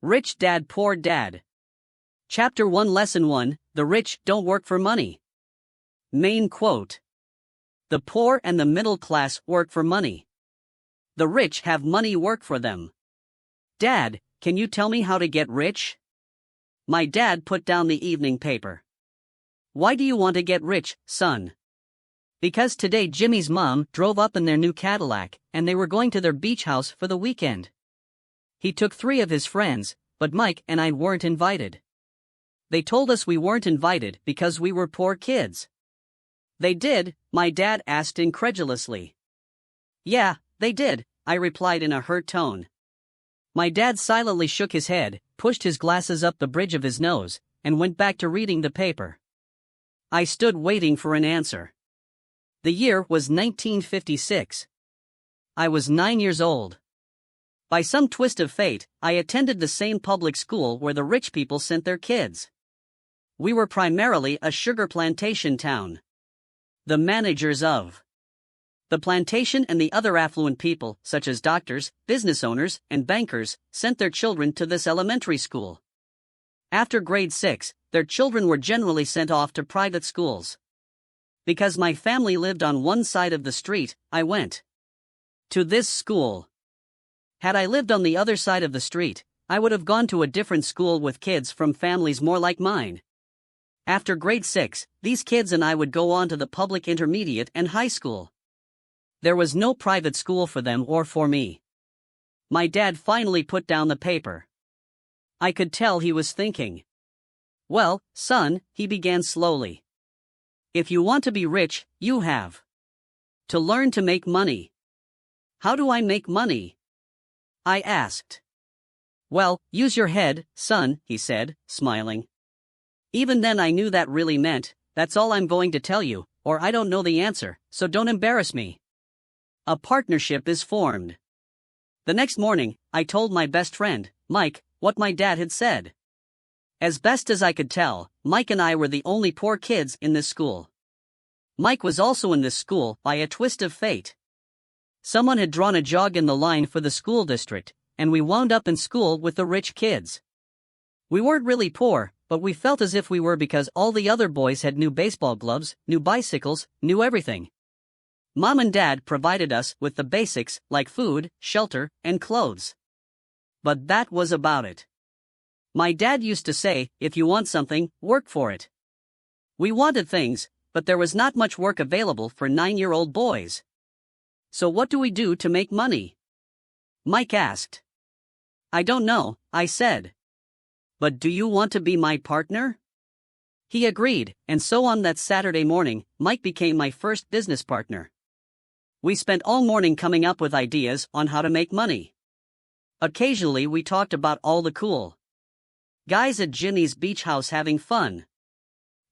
Rich Dad Poor Dad. Chapter 1 Lesson 1, The Rich Don't Work for Money. Main quote. The poor and the middle class work for money. The rich have money work for them. Dad, can you tell me how to get rich? My dad put down the evening paper. Why do you want to get rich, son? Because today Jimmy's mom drove up in their new Cadillac, and they were going to their beach house for the weekend. He took 3 of his friends, but Mike and I weren't invited. They told us we weren't invited because we were poor kids. They did? My dad asked incredulously. Yeah, they did, I replied in a hurt tone. My dad silently shook his head, pushed his glasses up the bridge of his nose, and went back to reading the paper. I stood waiting for an answer. The year was 1956. I was 9 years old. By some twist of fate, I attended the same public school where the rich people sent their kids. We were primarily a sugar plantation town. The managers of the plantation and the other affluent people, such as doctors, business owners, and bankers, sent their children to this elementary school. After grade 6, their children were generally sent off to private schools. Because my family lived on one side of the street, I went to this school. Had I lived on the other side of the street, I would have gone to a different school with kids from families more like mine. After grade 6, these kids and I would go on to the public intermediate and high school. There was no private school for them or for me. My dad finally put down the paper. I could tell he was thinking. Well, son, he began slowly. If you want to be rich, you have to learn to make money. How do I make money? I asked. Well, use your head, son, he said, smiling. Even then I knew that really meant, that's all I'm going to tell you, or I don't know the answer, so don't embarrass me. A partnership is formed. The next morning, I told my best friend, Mike, what my dad had said. As best as I could tell, Mike and I were the only poor kids in this school. Mike was also in this school by a twist of fate. Someone had drawn a jog in the line for the school district, and we wound up in school with the rich kids. We weren't really poor, but we felt as if we were because all the other boys had new baseball gloves, new bicycles, new everything. Mom and Dad provided us with the basics like food, shelter, and clothes. But that was about it. My dad used to say, if you want something, work for it. We wanted things, but there was not much work available for 9-year-old boys. So what do we do to make money? Mike asked. I don't know, I said. But do you want to be my partner? He agreed, and so on that Saturday morning, Mike became my first business partner. We spent all morning coming up with ideas on how to make money. Occasionally we talked about all the cool guys at Jimmy's beach house having fun.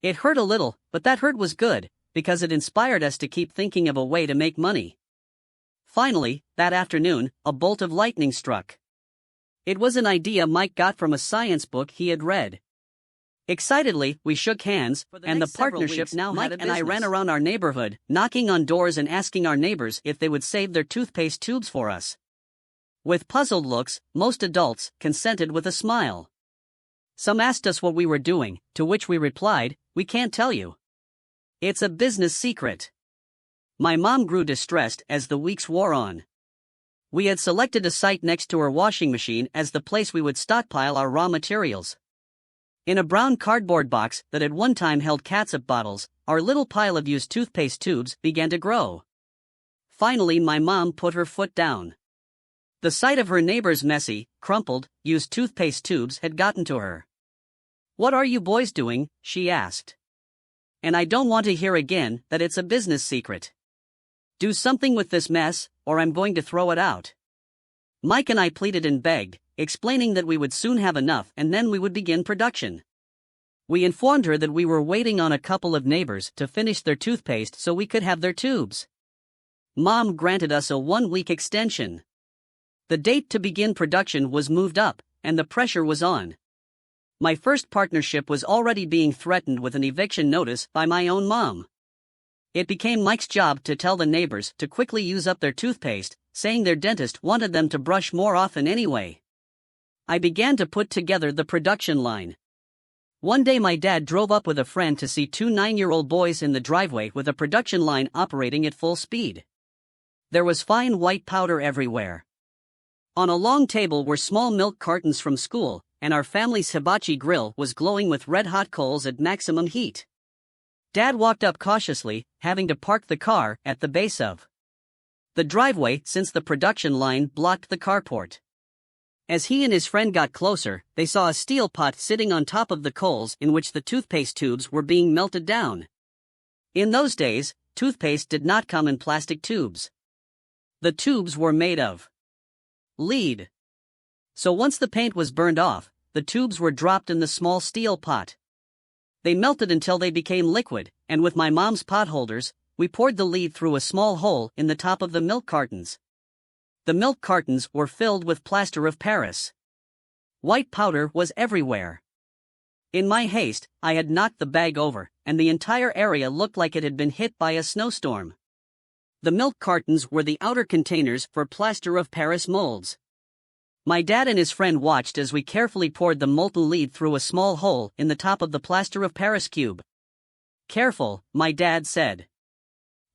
It hurt a little, but that hurt was good, because it inspired us to keep thinking of a way to make money. Finally, that afternoon, a bolt of lightning struck. It was an idea Mike got from a science book he had read. Excitedly, we shook hands, and the partnership now Mike and I ran around our neighborhood, knocking on doors and asking our neighbors if they would save their toothpaste tubes for us. With puzzled looks, most adults consented with a smile. Some asked us what we were doing, to which we replied, we can't tell you. It's a business secret. My mom grew distressed as the weeks wore on. We had selected a site next to her washing machine as the place we would stockpile our raw materials. In a brown cardboard box that at one time held catsup bottles, our little pile of used toothpaste tubes began to grow. Finally, my mom put her foot down. The sight of her neighbor's messy, crumpled, used toothpaste tubes had gotten to her. What are you boys doing? She asked. And I don't want to hear again that it's a business secret. Do something with this mess, or I'm going to throw it out. Mike and I pleaded and begged, explaining that we would soon have enough and then we would begin production. We informed her that we were waiting on a couple of neighbors to finish their toothpaste so we could have their tubes. Mom granted us a 1-week extension. The date to begin production was moved up, and the pressure was on. My first partnership was already being threatened with an eviction notice by my own mom. It became Mike's job to tell the neighbors to quickly use up their toothpaste, saying their dentist wanted them to brush more often anyway. I began to put together the production line. One day my dad drove up with a friend to see two 9-year-old boys in the driveway with a production line operating at full speed. There was fine white powder everywhere. On a long table were small milk cartons from school, and our family's hibachi grill was glowing with red-hot coals at maximum heat. Dad walked up cautiously, having to park the car at the base of the driveway since the production line blocked the carport. As he and his friend got closer, they saw a steel pot sitting on top of the coals in which the toothpaste tubes were being melted down. In those days, toothpaste did not come in plastic tubes. The tubes were made of lead. So once the paint was burned off, the tubes were dropped in the small steel pot. They melted until they became liquid, and with my mom's potholders, we poured the lead through a small hole in the top of the milk cartons. The milk cartons were filled with plaster of Paris. White powder was everywhere. In my haste, I had knocked the bag over, and the entire area looked like it had been hit by a snowstorm. The milk cartons were the outer containers for plaster of Paris molds. My dad and his friend watched as we carefully poured the molten lead through a small hole in the top of the plaster of Paris cube. "Careful," my dad said.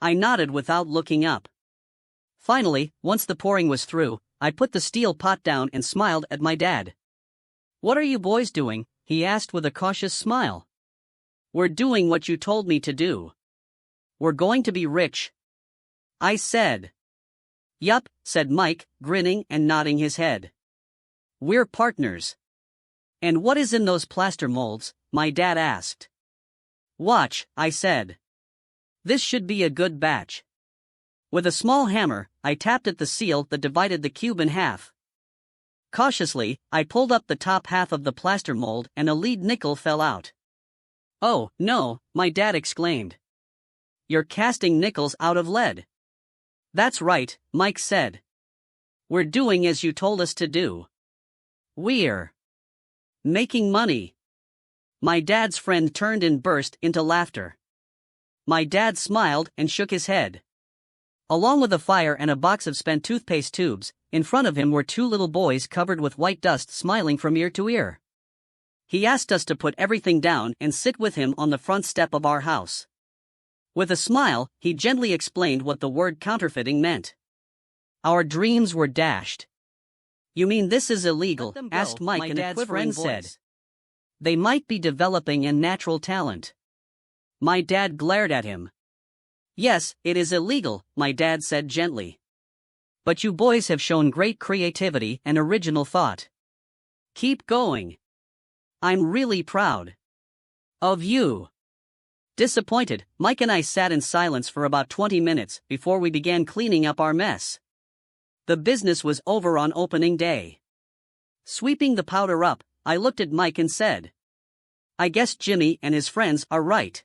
I nodded without looking up. Finally, once the pouring was through, I put the steel pot down and smiled at my dad. "What are you boys doing?" he asked with a cautious smile. "We're doing what you told me to do. We're going to be rich," I said. "Yup," said Mike, grinning and nodding his head. "We're partners." "And what is in those plaster molds?" my dad asked. "Watch," I said. "This should be a good batch." With a small hammer, I tapped at the seal that divided the cube in half. Cautiously, I pulled up the top half of the plaster mold and a lead nickel fell out. "Oh, no," my dad exclaimed. "You're casting nickels out of lead." "That's right," Mike said. "We're doing as you told us to do. We're making money." My dad's friend turned and burst into laughter. My dad smiled and shook his head. Along with a fire and a box of spent toothpaste tubes, in front of him were two little boys covered with white dust smiling from ear to ear. He asked us to put everything down and sit with him on the front step of our house. With a smile, he gently explained what the word counterfeiting meant. Our dreams were dashed. "You mean this is illegal?" asked Mike, and Dad's friend said. "They might be developing a natural talent." My dad glared at him. "Yes, it is illegal," my dad said gently. "But you boys have shown great creativity and original thought. Keep going. I'm really proud of you." Disappointed, Mike and I sat in silence for about 20 minutes before we began cleaning up our mess. The business was over on opening day. Sweeping the powder up, I looked at Mike and said, "I guess Jimmy and his friends are right.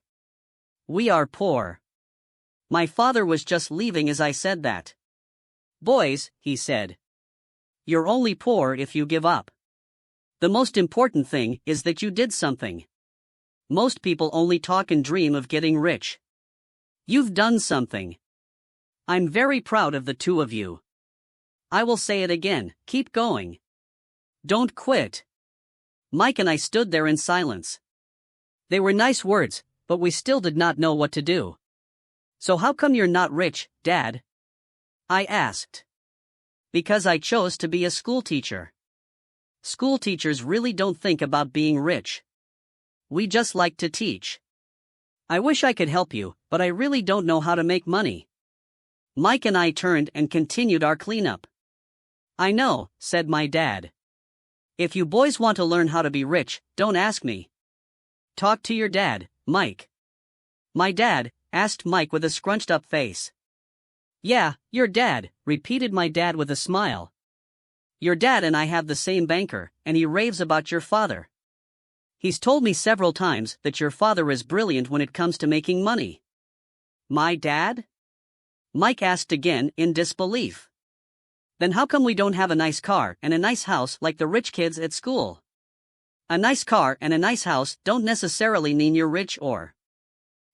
We are poor." My father was just leaving as I said that. "Boys," he said, "you're only poor if you give up. The most important thing is that you did something. Most people only talk and dream of getting rich. You've done something. I'm very proud of the two of you. I will say it again, keep going. Don't quit." Mike and I stood there in silence. They were nice words, but we still did not know what to do. "So how come you're not rich, Dad?" I asked. "Because I chose to be a schoolteacher. Schoolteachers really don't think about being rich. We just like to teach. I wish I could help you, but I really don't know how to make money." Mike and I turned and continued our cleanup. "I know," said my dad. "If you boys want to learn how to be rich, don't ask me. Talk to your dad, Mike." "My dad?" asked Mike with a scrunched-up face. "Yeah, your dad," repeated my dad with a smile. "Your dad and I have the same banker, and he raves about your father. He's told me several times that your father is brilliant when it comes to making money." "My dad?" Mike asked again in disbelief. "Then how come we don't have a nice car and a nice house like the rich kids at school?" "A nice car and a nice house don't necessarily mean you're rich or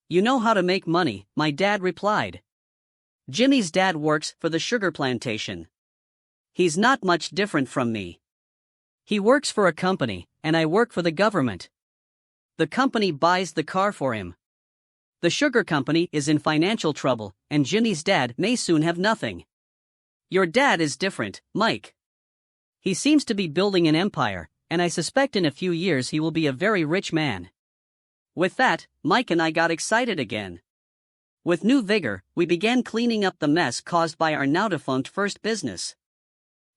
you know how to make money," my dad replied. "Jimmy's dad works for the sugar plantation. He's not much different from me. He works for a company, and I work for the government. The company buys the car for him. The sugar company is in financial trouble, and Jimmy's dad may soon have nothing. Your dad is different, Mike. He seems to be building an empire, and I suspect in a few years he will be a very rich man. With that, Mike and I got excited again. With new vigor, we began cleaning up the mess caused by our now-defunct first business.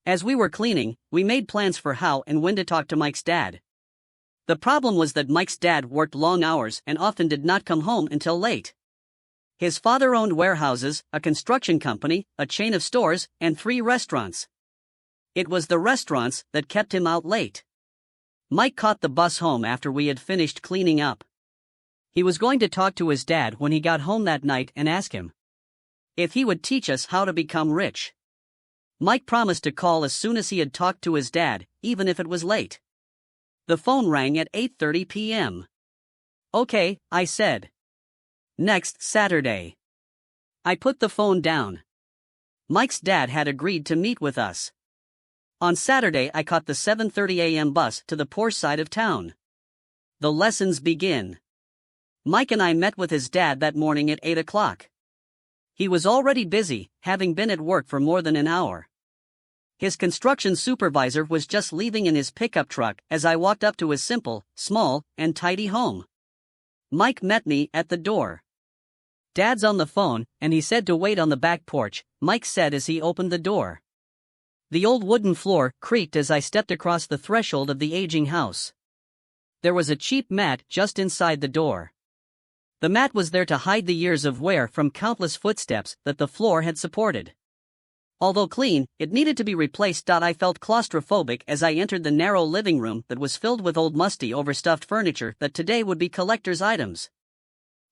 As we were cleaning, we made plans for how and when to talk to Mike's dad. The problem was that Mike's dad worked long hours and often did not come home until late. His father owned warehouses, a construction company, a chain of stores, and 3 restaurants. It was the restaurants that kept him out late. Mike caught the bus home after we had finished cleaning up. He was going to talk to his dad when he got home that night and ask him if he would teach us how to become rich. Mike promised to call as soon as he had talked to his dad, even if it was late. The phone rang at 8:30 p.m. Okay, I said. Next Saturday. I put the phone down. Mike's dad had agreed to meet with us. On Saturday I caught the 7:30 a.m. bus to the poor side of town. The lessons begin. Mike and I met with his dad that morning at 8 o'clock. He was already busy, having been at work for more than an hour. His construction supervisor was just leaving in his pickup truck as I walked up to his simple, small, and tidy home. Mike met me at the door. Dad's on the phone, and he said to wait on the back porch, Mike said as he opened the door. The old wooden floor creaked as I stepped across the threshold of the aging house. There was a cheap mat just inside the door. The mat was there to hide the years of wear from countless footsteps that the floor had supported. Although clean, it needed to be replaced. I felt claustrophobic as I entered the narrow living room that was filled with old musty overstuffed furniture that today would be collector's items.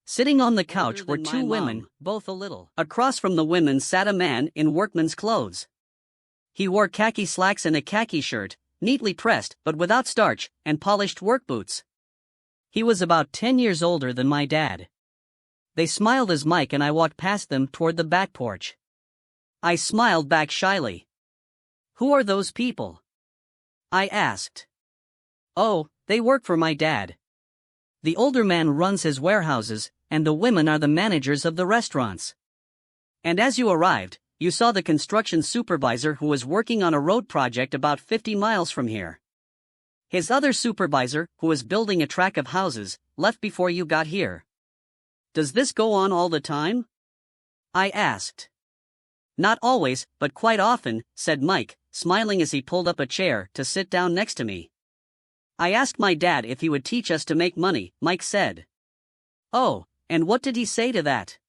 Sitting on the couch were 2 women, both a little. Across from the women sat a man in workman's clothes. He wore khaki slacks and a khaki shirt, neatly pressed but without starch, and polished work boots. He was about 10 years older than my dad. They smiled as Mike and I walked past them toward the back porch. I smiled back shyly. Who are those people? I asked. Oh, they work for my dad. The older man runs his warehouses, and the women are the managers of the restaurants. And as you arrived, you saw the construction supervisor who was working on a road project about 50 miles from here. His other supervisor, who was building a track of houses, left before you got here. Does this go on all the time? I asked. Not always, but quite often, said Mike, smiling as he pulled up a chair to sit down next to me. I asked my dad if he would teach us to make money, Mike said. Oh, and what did he say to that?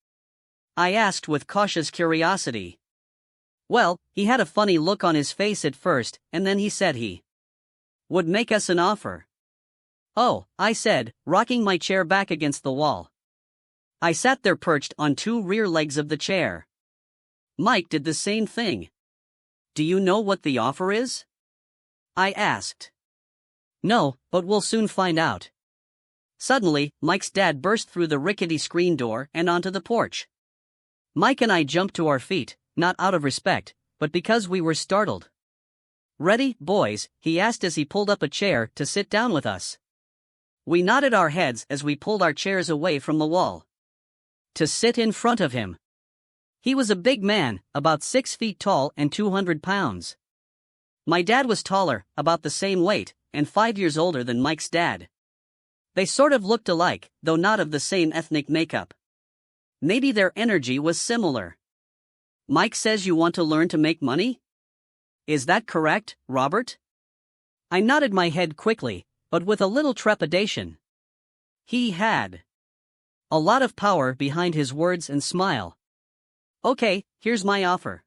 I asked with cautious curiosity. Well, he had a funny look on his face at first, and then he said he would make us an offer. Oh, I said, rocking my chair back against the wall. I sat there perched on 2 rear legs of the chair. Mike did the same thing. Do you know what the offer is? I asked. No, but we'll soon find out. Suddenly, Mike's dad burst through the rickety screen door and onto the porch. Mike and I jumped to our feet, not out of respect, but because we were startled. Ready, boys? He asked as he pulled up a chair to sit down with us. We nodded our heads as we pulled our chairs away from the wall to sit in front of him. He was a big man, about 6 feet tall and 200 pounds. My dad was taller, about the same weight, and 5 years older than Mike's dad. They sort of looked alike, though not of the same ethnic makeup. Maybe their energy was similar. Mike says you want to learn to make money? Is that correct, Robert? I nodded my head quickly, but with a little trepidation. He had a lot of power behind his words and smile. Okay, here's my offer.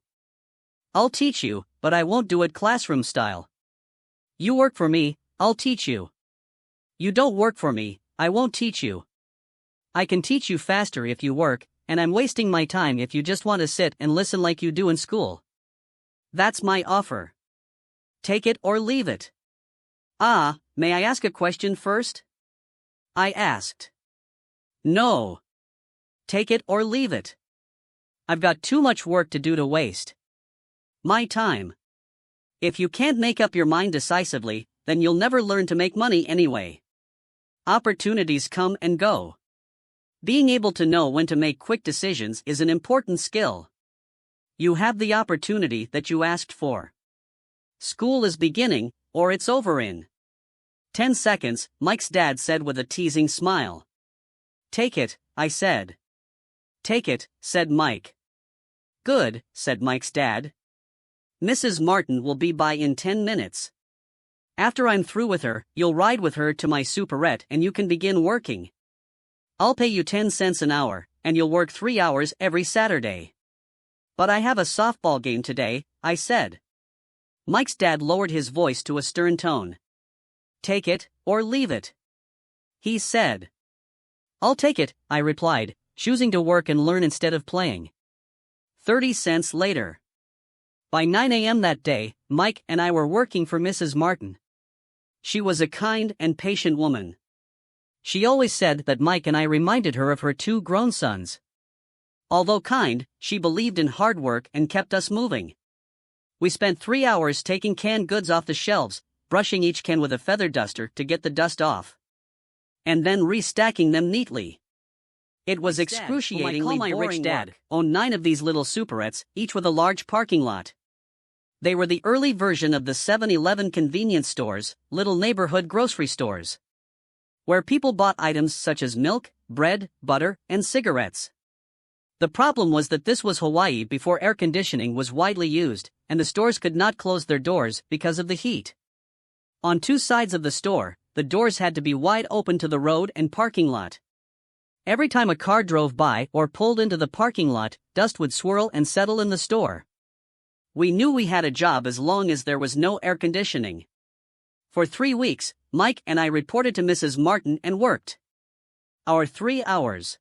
I'll teach you, but I won't do it classroom style. You work for me, I'll teach you. You don't work for me, I won't teach you. I can teach you faster if you work, and I'm wasting my time if you just want to sit and listen like you do in school. That's my offer. Take it or leave it. May I ask a question first? I asked. No. Take it or leave it. I've got too much work to do to waste my time. If you can't make up your mind decisively, then you'll never learn to make money anyway. Opportunities come and go. Being able to know when to make quick decisions is an important skill. You have the opportunity that you asked for. School is beginning, or it's over in 10 seconds, Mike's dad said with a teasing smile. Take it, I said. Take it, said Mike. Good, said Mike's dad. Mrs. Martin will be by in 10 minutes. After I'm through with her, you'll ride with her to my superette and you can begin working. I'll pay you 10 cents an hour, and you'll work 3 hours every Saturday. But I have a softball game today, I said. Mike's dad lowered his voice to a stern tone. Take it, or leave it, he said. I'll take it, I replied, choosing to work and learn instead of playing. 30 cents later. By 9 a.m. that day, Mike and I were working for Mrs. Martin. She was a kind and patient woman. She always said that Mike and I reminded her of her 2 grown sons. Although kind, she believed in hard work and kept us moving. We spent 3 hours taking canned goods off the shelves, brushing each can with a feather duster to get the dust off, and then restacking them neatly. It was excruciatingly boring. My rich dad owned 9 of these little superettes, each with a large parking lot. They were the early version of the 7-Eleven convenience stores, little neighborhood grocery stores, where people bought items such as milk, bread, butter, and cigarettes. The problem was that this was Hawaii before air conditioning was widely used, and the stores could not close their doors because of the heat. On 2 sides of the store, the doors had to be wide open to the road and parking lot. Every time a car drove by or pulled into the parking lot, dust would swirl and settle in the store. We knew we had a job as long as there was no air conditioning. For 3 weeks, Mike and I reported to Mrs. Martin and worked our 3 hours.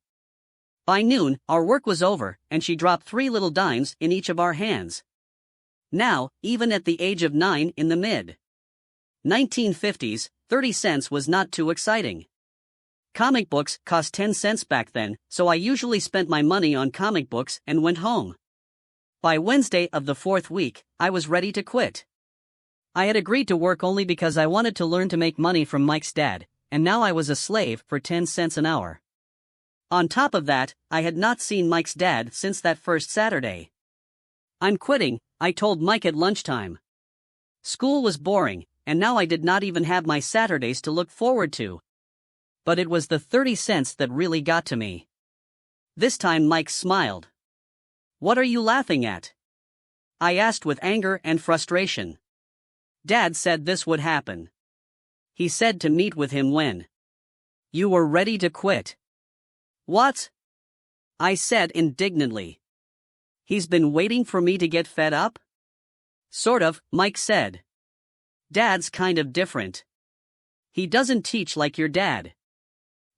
By noon, our work was over, and she dropped 3 little dimes in each of our hands. Now, even at the age of 9 in the mid-1950s, 30 cents was not too exciting. Comic books cost 10 cents back then, so I usually spent my money on comic books and went home. By Wednesday of the 4th week, I was ready to quit. I had agreed to work only because I wanted to learn to make money from Mike's dad, and now I was a slave for 10 cents an hour. On top of that, I had not seen Mike's dad since that first Saturday. I'm quitting, I told Mike at lunchtime. School was boring, and now I did not even have my Saturdays to look forward to. But it was the 30 cents that really got to me. This time Mike smiled. What are you laughing at? I asked with anger and frustration. Dad said this would happen. He said to meet with him when you were ready to quit. What? I said indignantly. He's been waiting for me to get fed up? Sort of, Mike said. Dad's kind of different. He doesn't teach like your dad.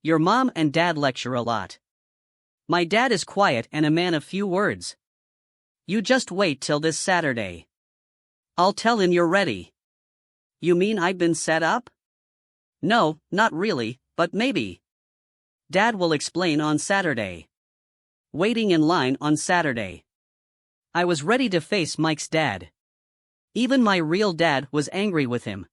Your mom and dad lecture a lot. My dad is quiet and a man of few words. You just wait till this Saturday. I'll tell him you're ready. You mean I've been set up? No, not really, but maybe. Dad will explain on Saturday. Waiting in line on Saturday. I was ready to face Mike's dad. Even my real dad was angry with him.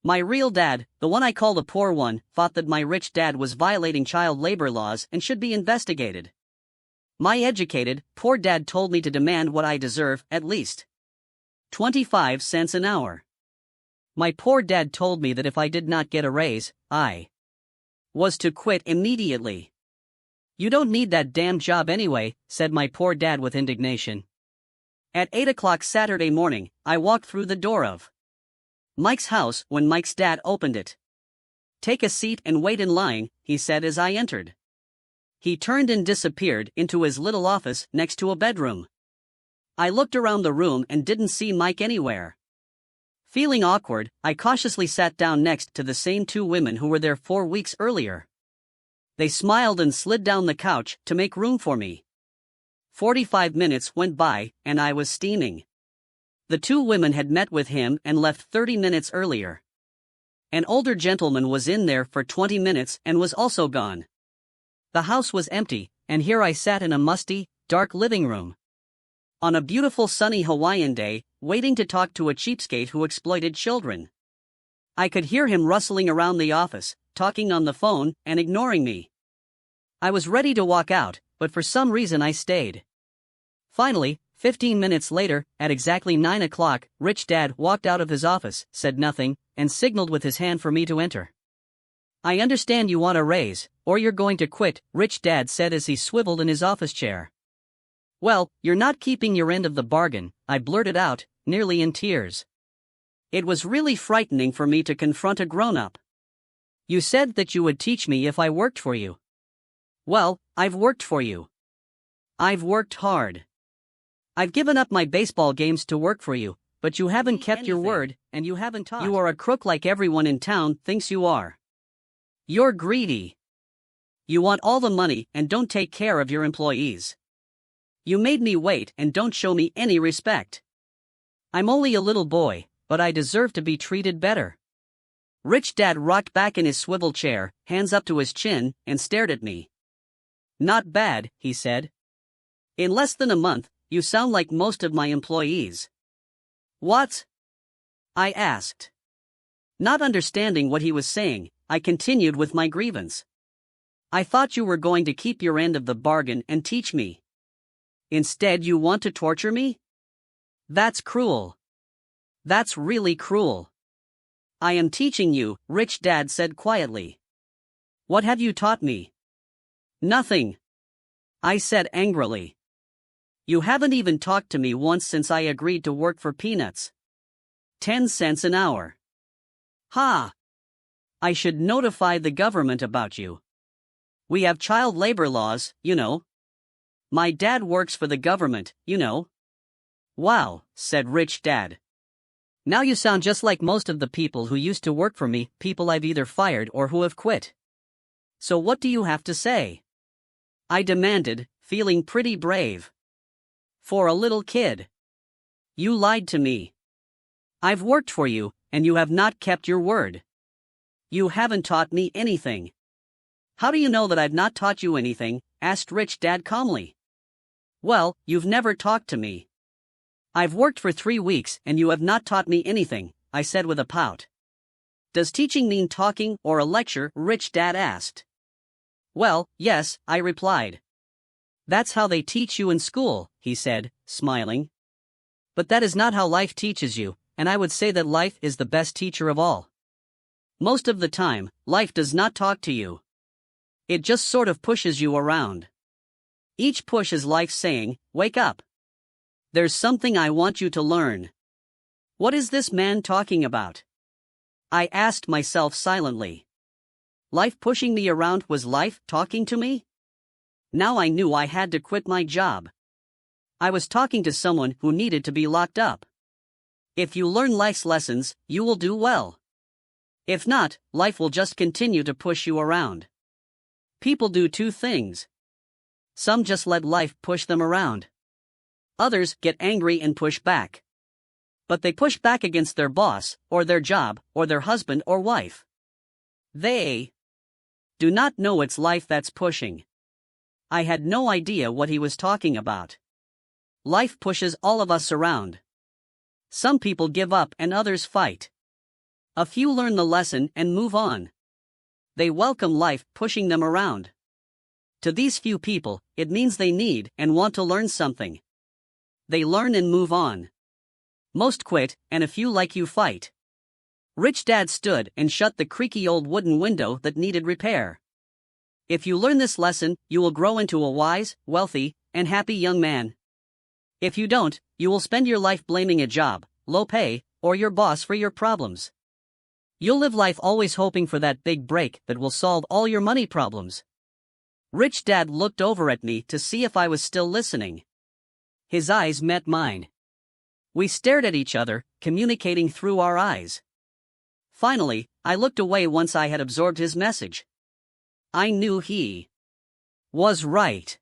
My real dad, the one I call the poor one, thought that my rich dad was violating child labor laws and should be investigated. My educated, poor dad told me to demand what I deserve, at least 25 cents an hour. My poor dad told me that if I did not get a raise, I was to quit immediately. You don't need that damn job anyway, said my poor dad with indignation. At 8 o'clock Saturday morning, I walked through the door of Mike's house when Mike's dad opened it. Take a seat and wait in line, he said as I entered. He turned and disappeared into his little office next to a bedroom. I looked around the room and didn't see Mike anywhere. Feeling awkward, I cautiously sat down next to the same 2 women who were there 4 weeks earlier. They smiled and slid down the couch to make room for me. 45 minutes went by, and I was steaming. The 2 women had met with him and left 30 minutes earlier. An older gentleman was in there for 20 minutes and was also gone. The house was empty, and here I sat in a musty, dark living room. On a beautiful sunny Hawaiian day, waiting to talk to a cheapskate who exploited children. I could hear him rustling around the office, talking on the phone, and ignoring me. I was ready to walk out, but for some reason I stayed. Finally, 15 minutes later, at exactly 9 o'clock, Rich Dad walked out of his office, said nothing, and signaled with his hand for me to enter. I understand you want a raise, or you're going to quit, Rich Dad said as he swiveled in his office chair. Well, you're not keeping your end of the bargain, I blurted out, nearly in tears. It was really frightening for me to confront a grown-up. You said that you would teach me if I worked for you. Well, I've worked for you. I've worked hard. I've given up my baseball games to work for you, but you haven't kept your word, and you haven't taught. You are a crook like everyone in town thinks you are. You're greedy. You want all the money and don't take care of your employees. You made me wait and don't show me any respect. I'm only a little boy, but I deserve to be treated better. Rich Dad rocked back in his swivel chair, hands up to his chin, and stared at me. Not bad, he said. In less than a month, you sound like most of my employees. What? I asked. Not understanding what he was saying, I continued with my grievance. I thought you were going to keep your end of the bargain and teach me. Instead, you want to torture me? That's cruel. That's really cruel. I am teaching you, Rich Dad said quietly. What have you taught me? Nothing. I said angrily. You haven't even talked to me once since I agreed to work for peanuts. 10 cents an hour. Ha! I should notify the government about you. We have child labor laws, you know. My dad works for the government, you know. Wow, said Rich Dad. Now you sound just like most of the people who used to work for me, people I've either fired or who have quit. So what do you have to say? I demanded, feeling pretty brave. For a little kid. You lied to me. I've worked for you, and you have not kept your word. You haven't taught me anything. How do you know that I've not taught you anything? Asked Rich Dad calmly. Well, you've never talked to me. I've worked for 3 weeks and you have not taught me anything, I said with a pout. Does teaching mean talking or a lecture? Rich Dad asked. Well, yes, I replied. That's how they teach you in school, he said, smiling. But that is not how life teaches you, and I would say that life is the best teacher of all. Most of the time, life does not talk to you. It just sort of pushes you around. Each push is life saying, wake up. There's something I want you to learn. What is this man talking about? I asked myself silently. Life pushing me around was life talking to me? Now I knew I had to quit my job. I was talking to someone who needed to be locked up. If you learn life's lessons, you will do well. If not, life will just continue to push you around. People do 2 things. Some just let life push them around. Others get angry and push back. But they push back against their boss, or their job, or their husband or wife. They do not know it's life that's pushing. I had no idea what he was talking about. Life pushes all of us around. Some people give up and others fight. A few learn the lesson and move on. They welcome life pushing them around. To these few people, it means they need and want to learn something. They learn and move on. Most quit, and a few like you fight. Rich Dad stood and shut the creaky old wooden window that needed repair. If you learn this lesson, you will grow into a wise, wealthy, and happy young man. If you don't, you will spend your life blaming a job, low pay, or your boss for your problems. You'll live life always hoping for that big break that will solve all your money problems. Rich Dad looked over at me to see if I was still listening. His eyes met mine. We stared at each other, communicating through our eyes. Finally, I looked away once I had absorbed his message. I knew he was right.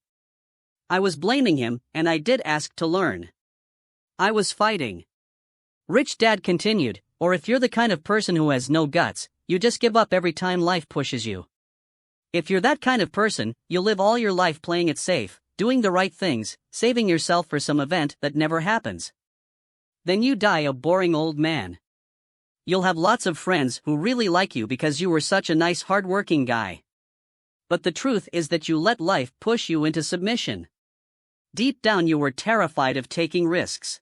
I was blaming him, and I did ask to learn. I was fighting. Rich Dad continued, or if you're the kind of person who has no guts, you just give up every time life pushes you. If you're that kind of person, you'll live all your life playing it safe, doing the right things, saving yourself for some event that never happens. Then you die a boring old man. You'll have lots of friends who really like you because you were such a nice hard-working guy. But the truth is that you let life push you into submission. Deep down you were terrified of taking risks.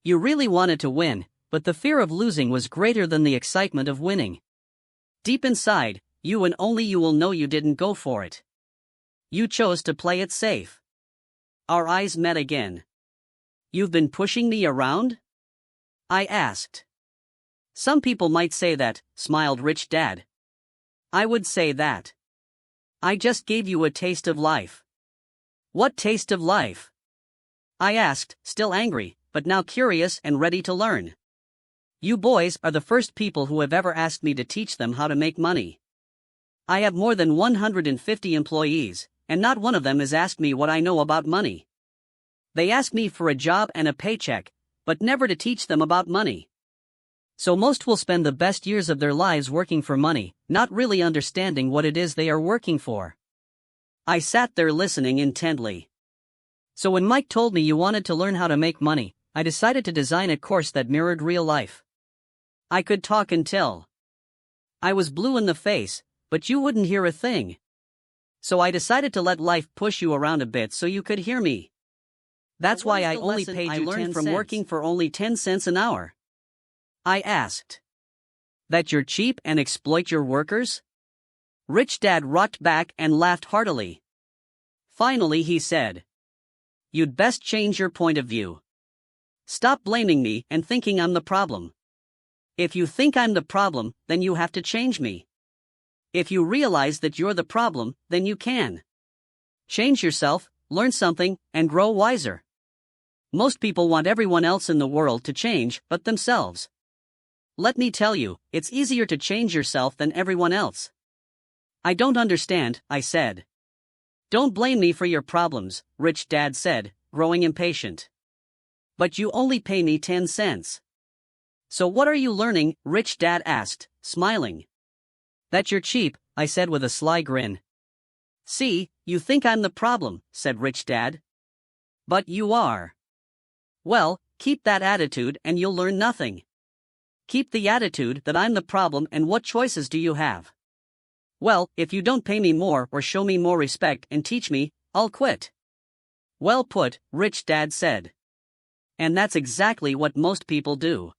You really wanted to win, but the fear of losing was greater than the excitement of winning. Deep inside, you and only you will know you didn't go for it. You chose to play it safe. Our eyes met again. You've been pushing me around? I asked. Some people might say that, smiled Rich Dad. I would say that. I just gave you a taste of life. What taste of life? I asked, still angry, but now curious and ready to learn. You boys are the first people who have ever asked me to teach them how to make money. I have more than 150 employees, and not one of them has asked me what I know about money. They ask me for a job and a paycheck, but never to teach them about money. So most will spend the best years of their lives working for money, not really understanding what it is they are working for. I sat there listening intently. So when Mike told me you wanted to learn how to make money, I decided to design a course that mirrored real life. I could talk until I was blue in the face, but you wouldn't hear a thing. So I decided to let life push you around a bit so you could hear me. That's why I only paid you 10 cents from working for only 10 cents an hour. I asked. That you're cheap and exploit your workers? Rich Dad rocked back and laughed heartily. Finally he said. You'd best change your point of view. Stop blaming me and thinking I'm the problem. If you think I'm the problem, then you have to change me. If you realize that you're the problem, then you can change yourself, learn something, and grow wiser. Most people want everyone else in the world to change but themselves. Let me tell you, it's easier to change yourself than everyone else. I don't understand, I said. Don't blame me for your problems, Rich Dad said, growing impatient. But you only pay me 10 cents. So what are you learning? Rich Dad asked, smiling. That you're cheap, I said with a sly grin. See, you think I'm the problem, said Rich Dad. But you are. Well, keep that attitude and you'll learn nothing. Keep the attitude that I'm the problem, and what choices do you have? Well, if you don't pay me more or show me more respect and teach me, I'll quit. Well put, Rich Dad said. And that's exactly what most people do.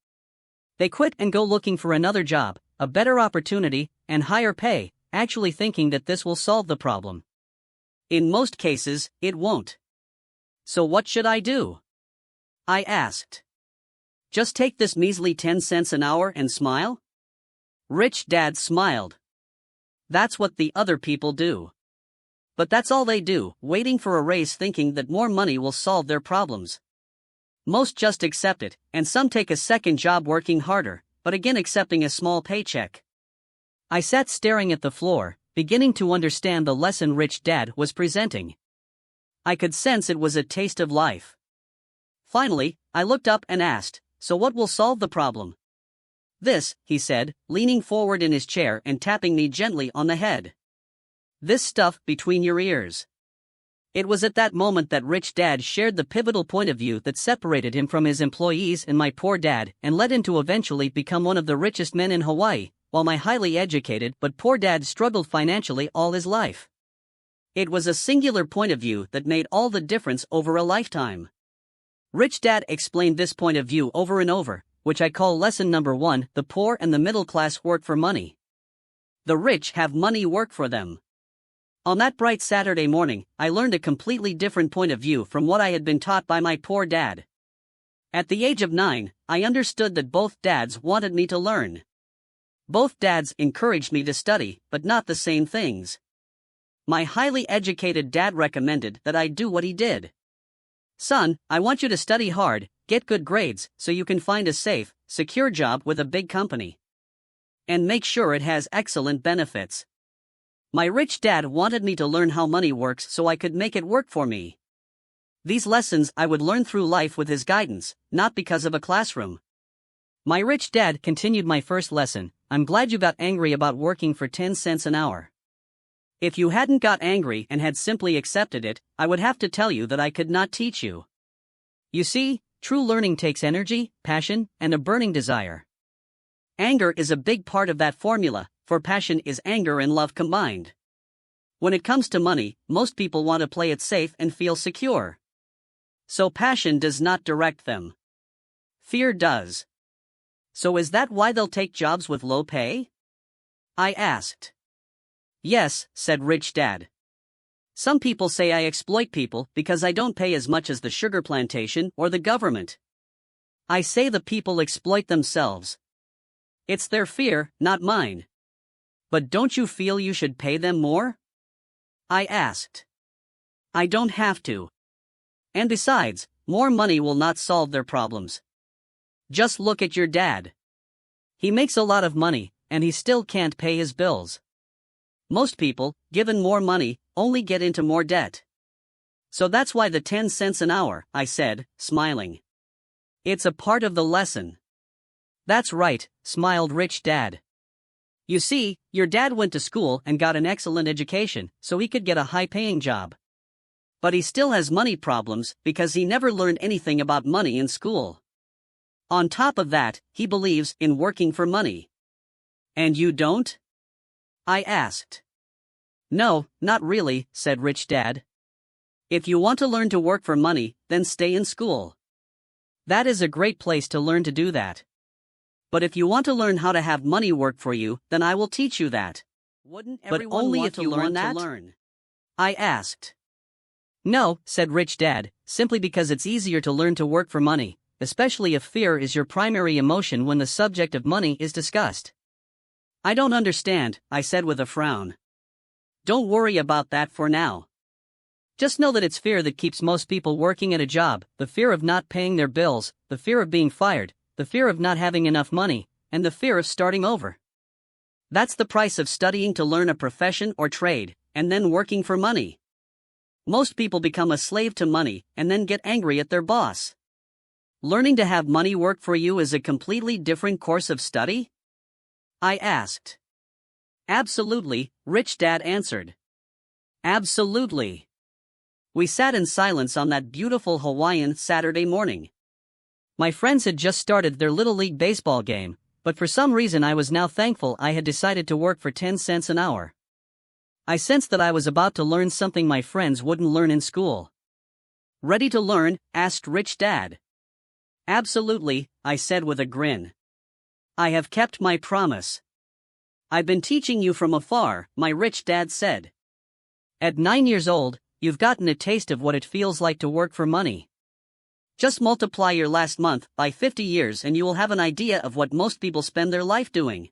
They quit and go looking for another job, a better opportunity, and higher pay, actually thinking that this will solve the problem. In most cases, it won't. So what should I do? I asked. Just take this measly 10 cents an hour and smile? Rich Dad smiled. That's what the other people do. But that's all they do, waiting for a raise thinking that more money will solve their problems. Most just accept it, and some take a second job working harder, but again accepting a small paycheck. I sat staring at the floor, beginning to understand the lesson Rich Dad was presenting. I could sense it was a taste of life. Finally, I looked up and asked, so what will solve the problem? This, he said, leaning forward in his chair and tapping me gently on the head. This stuff between your ears. It was at that moment that Rich Dad shared the pivotal point of view that separated him from his employees and my poor dad and led him to eventually become one of the richest men in Hawaii, while my highly educated but poor dad struggled financially all his life. It was a singular point of view that made all the difference over a lifetime. Rich Dad explained this point of view over and over, which I call lesson number 1, the poor and the middle class work for money. The rich have money work for them. On that bright Saturday morning, I learned a completely different point of view from what I had been taught by my poor dad. At the age of 9, I understood that both dads wanted me to learn. Both dads encouraged me to study, but not the same things. My highly educated dad recommended that I do what he did. Son, I want you to study hard, get good grades, so you can find a safe, secure job with a big company. And make sure it has excellent benefits. My rich dad wanted me to learn how money works so I could make it work for me. These lessons I would learn through life with his guidance, not because of a classroom. My rich dad continued my first lesson. I'm glad you got angry about working for 10 cents an hour. If you hadn't got angry and had simply accepted it, I would have to tell you that I could not teach you. You see, true learning takes energy, passion, and a burning desire. Anger is a big part of that formula, for passion is anger and love combined. When it comes to money, most people want to play it safe and feel secure. So passion does not direct them. Fear does. So is that why they'll take jobs with low pay? I asked. Yes, said Rich Dad. Some people say I exploit people because I don't pay as much as the sugar plantation or the government. I say the people exploit themselves. It's their fear, not mine. But don't you feel you should pay them more? I asked. I don't have to. And besides, more money will not solve their problems. Just look at your dad. He makes a lot of money, and he still can't pay his bills. Most people, given more money, only get into more debt. So that's why the 10 cents an hour, I said, smiling. It's a part of the lesson. That's right, smiled Rich Dad. You see, your dad went to school and got an excellent education so he could get a high-paying job. But he still has money problems because he never learned anything about money in school. On top of that, he believes in working for money. And you don't? I asked. No, not really, said Rich Dad. If you want to learn to work for money, then stay in school. That is a great place to learn to do that. But if you want to learn how to have money work for you, then I will teach you that. Wouldn't But everyone only want if to you learn want to that? learn. I asked. No, said Rich Dad, simply because it's easier to learn to work for money, especially if fear is your primary emotion when the subject of money is discussed. I don't understand, I said with a frown. Don't worry about that for now. Just know that it's fear that keeps most people working at a job, the fear of not paying their bills, the fear of being fired, the fear of not having enough money, and the fear of starting over. That's the price of studying to learn a profession or trade, and then working for money. Most people become a slave to money and then get angry at their boss. Learning to have money work for you is a completely different course of study? I asked. Absolutely, Rich Dad answered. Absolutely. We sat in silence on that beautiful Hawaiian Saturday morning. My friends had just started their Little League baseball game, but for some reason I was now thankful I had decided to work for 10 cents an hour. I sensed that I was about to learn something my friends wouldn't learn in school. Ready to learn? Asked Rich Dad. Absolutely, I said with a grin. I have kept my promise. I've been teaching you from afar, my Rich Dad said. At 9 years old, you've gotten a taste of what it feels like to work for money. Just multiply your last month by 50 years and you will have an idea of what most people spend their life doing.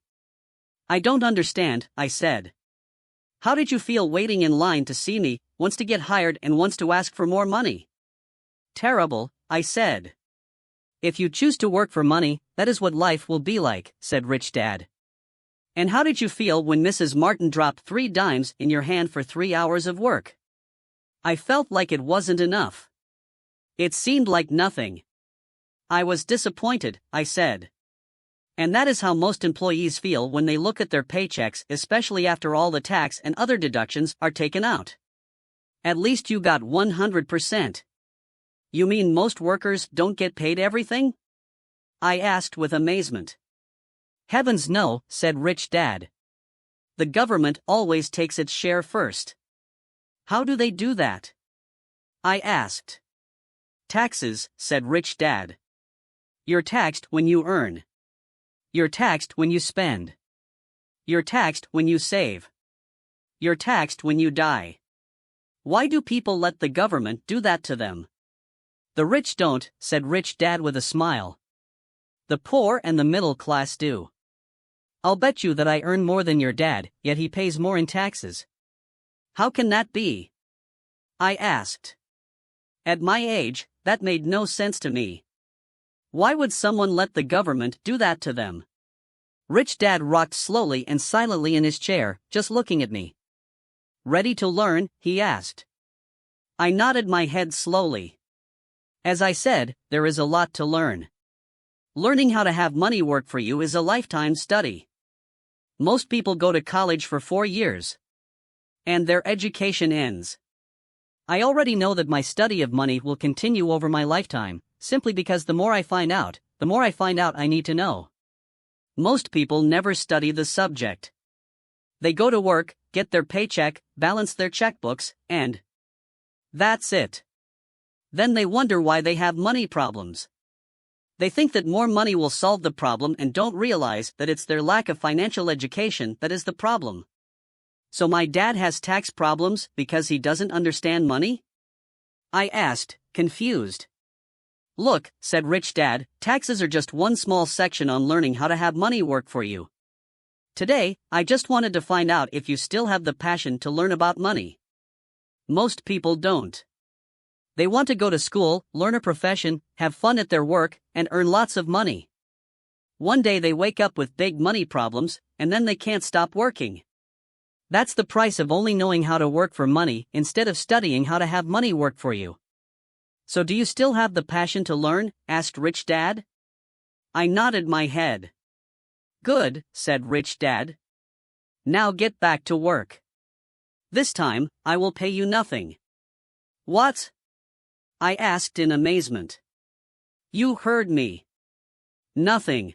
I don't understand, I said. How did you feel waiting in line to see me, once to get hired and once to ask for more money? Terrible, I said. If you choose to work for money, that is what life will be like, said Rich Dad. And how did you feel when Mrs. Martin dropped 3 dimes in your hand for 3 hours of work? I felt like it wasn't enough. It seemed like nothing. I was disappointed, I said. And that is how most employees feel when they look at their paychecks, especially after all the tax and other deductions are taken out. At least you got 100%. You mean most workers don't get paid everything? I asked with amazement. Heavens no, said Rich Dad. The government always takes its share first. How do they do that? I asked. Taxes, said Rich Dad. You're taxed when you earn. You're taxed when you spend. You're taxed when you save. You're taxed when you die. Why do people let the government do that to them? The rich don't, said Rich Dad with a smile. The poor and the middle class do. I'll bet you that I earn more than your dad, yet he pays more in taxes. How can that be? I asked. At my age, that made no sense to me. Why would someone let the government do that to them? Rich Dad rocked slowly and silently in his chair, just looking at me. Ready to learn? He asked. I nodded my head slowly. As I said, there is a lot to learn. Learning how to have money work for you is a lifetime study. Most people go to college for 4 years. And their education ends. I already know that my study of money will continue over my lifetime, simply because the more I find out I need to know. Most people never study the subject. They go to work, get their paycheck, balance their checkbooks, and that's it. Then they wonder why they have money problems. They think that more money will solve the problem and don't realize that it's their lack of financial education that is the problem. So my dad has tax problems because he doesn't understand money? I asked, confused. Look, said Rich Dad, taxes are just one small section on learning how to have money work for you. Today, I just wanted to find out if you still have the passion to learn about money. Most people don't. They want to go to school, learn a profession, have fun at their work, and earn lots of money. One day they wake up with big money problems, and then they can't stop working. That's the price of only knowing how to work for money instead of studying how to have money work for you. So do you still have the passion to learn? Asked Rich Dad. I nodded my head. Good, said Rich Dad. Now get back to work. This time, I will pay you nothing. What? I asked in amazement. You heard me. Nothing.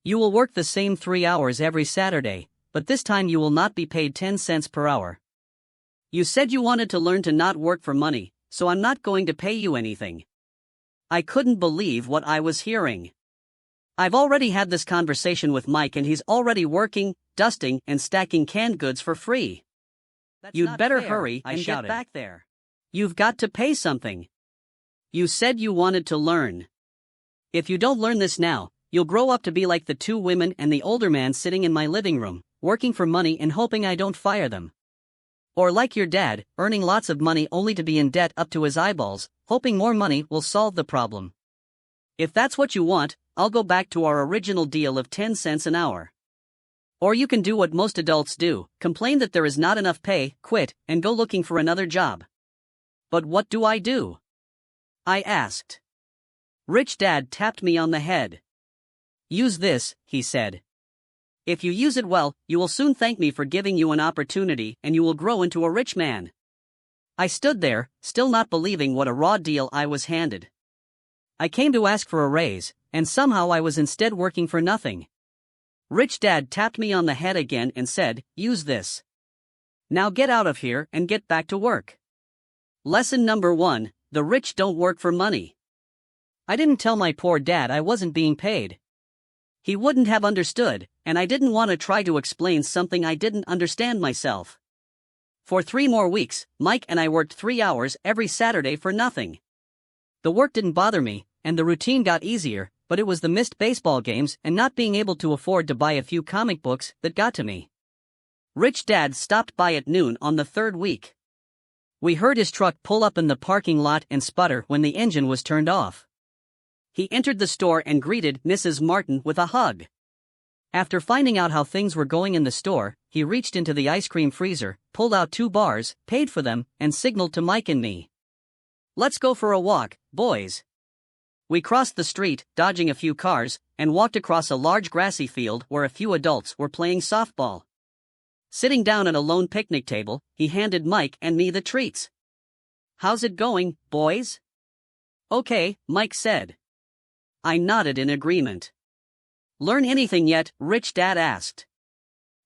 You will work the same 3 hours every Saturday, but this time you will not be paid 10 cents per hour. You said you wanted to learn to not work for money, so I'm not going to pay you anything. I couldn't believe what I was hearing. I've already had this conversation with Mike and he's already working, dusting, and stacking canned goods for free. You'd better hurry and get back there. You've got to pay something. You said you wanted to learn. If you don't learn this now, you'll grow up to be like the 2 women and the older man sitting in my living room, working for money and hoping I don't fire them. Or like your dad, earning lots of money only to be in debt up to his eyeballs, hoping more money will solve the problem. If that's what you want, I'll go back to our original deal of 10 cents an hour. Or you can do what most adults do, complain that there is not enough pay, quit, and go looking for another job. But what do? I asked. Rich Dad tapped me on the head. Use this, he said. If you use it well, you will soon thank me for giving you an opportunity and you will grow into a rich man. I stood there, still not believing what a raw deal I was handed. I came to ask for a raise, and somehow I was instead working for nothing. Rich Dad tapped me on the head again and said, use this. Now get out of here and get back to work. Lesson number 1, the rich don't work for money. I didn't tell my poor dad I wasn't being paid. He wouldn't have understood, and I didn't want to try to explain something I didn't understand myself. For 3 more weeks, Mike and I worked 3 hours every Saturday for nothing. The work didn't bother me, and the routine got easier, but it was the missed baseball games and not being able to afford to buy a few comic books that got to me. Rich Dad stopped by at noon on the 3rd week. We heard his truck pull up in the parking lot and sputter when the engine was turned off. He entered the store and greeted Mrs. Martin with a hug. After finding out how things were going in the store, he reached into the ice cream freezer, pulled out 2 bars, paid for them, and signaled to Mike and me. Let's go for a walk, boys. We crossed the street, dodging a few cars, and walked across a large grassy field where a few adults were playing softball. Sitting down at a lone picnic table, he handed Mike and me the treats. How's it going, boys? Okay, Mike said. I nodded in agreement. Learn anything yet? Rich Dad asked.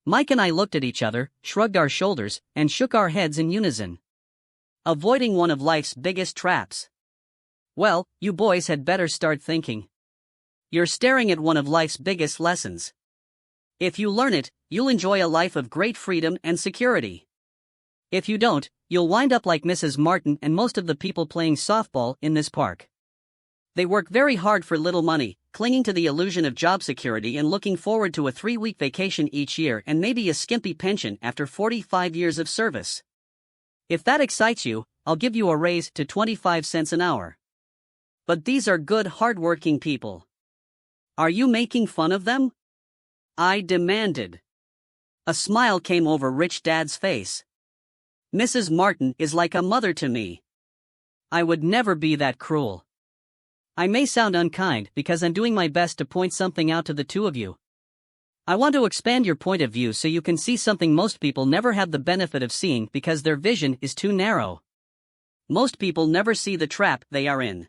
Mike and I looked at each other, shrugged our shoulders, and shook our heads in unison. Avoiding one of life's biggest traps. Well, you boys had better start thinking. You're staring at one of life's biggest lessons. If you learn it, you'll enjoy a life of great freedom and security. If you don't, you'll wind up like Mrs. Martin and most of the people playing softball in this park. They work very hard for little money, clinging to the illusion of job security and looking forward to a 3-week vacation each year and maybe a skimpy pension after 45 years of service. If that excites you, I'll give you a raise to 25 cents an hour. But these are good, hard-working people. Are you making fun of them? I demanded. A smile came over Rich Dad's face. Mrs. Martin is like a mother to me. I would never be that cruel. I may sound unkind because I'm doing my best to point something out to the 2 of you. I want to expand your point of view so you can see something most people never have the benefit of seeing because their vision is too narrow. Most people never see the trap they are in.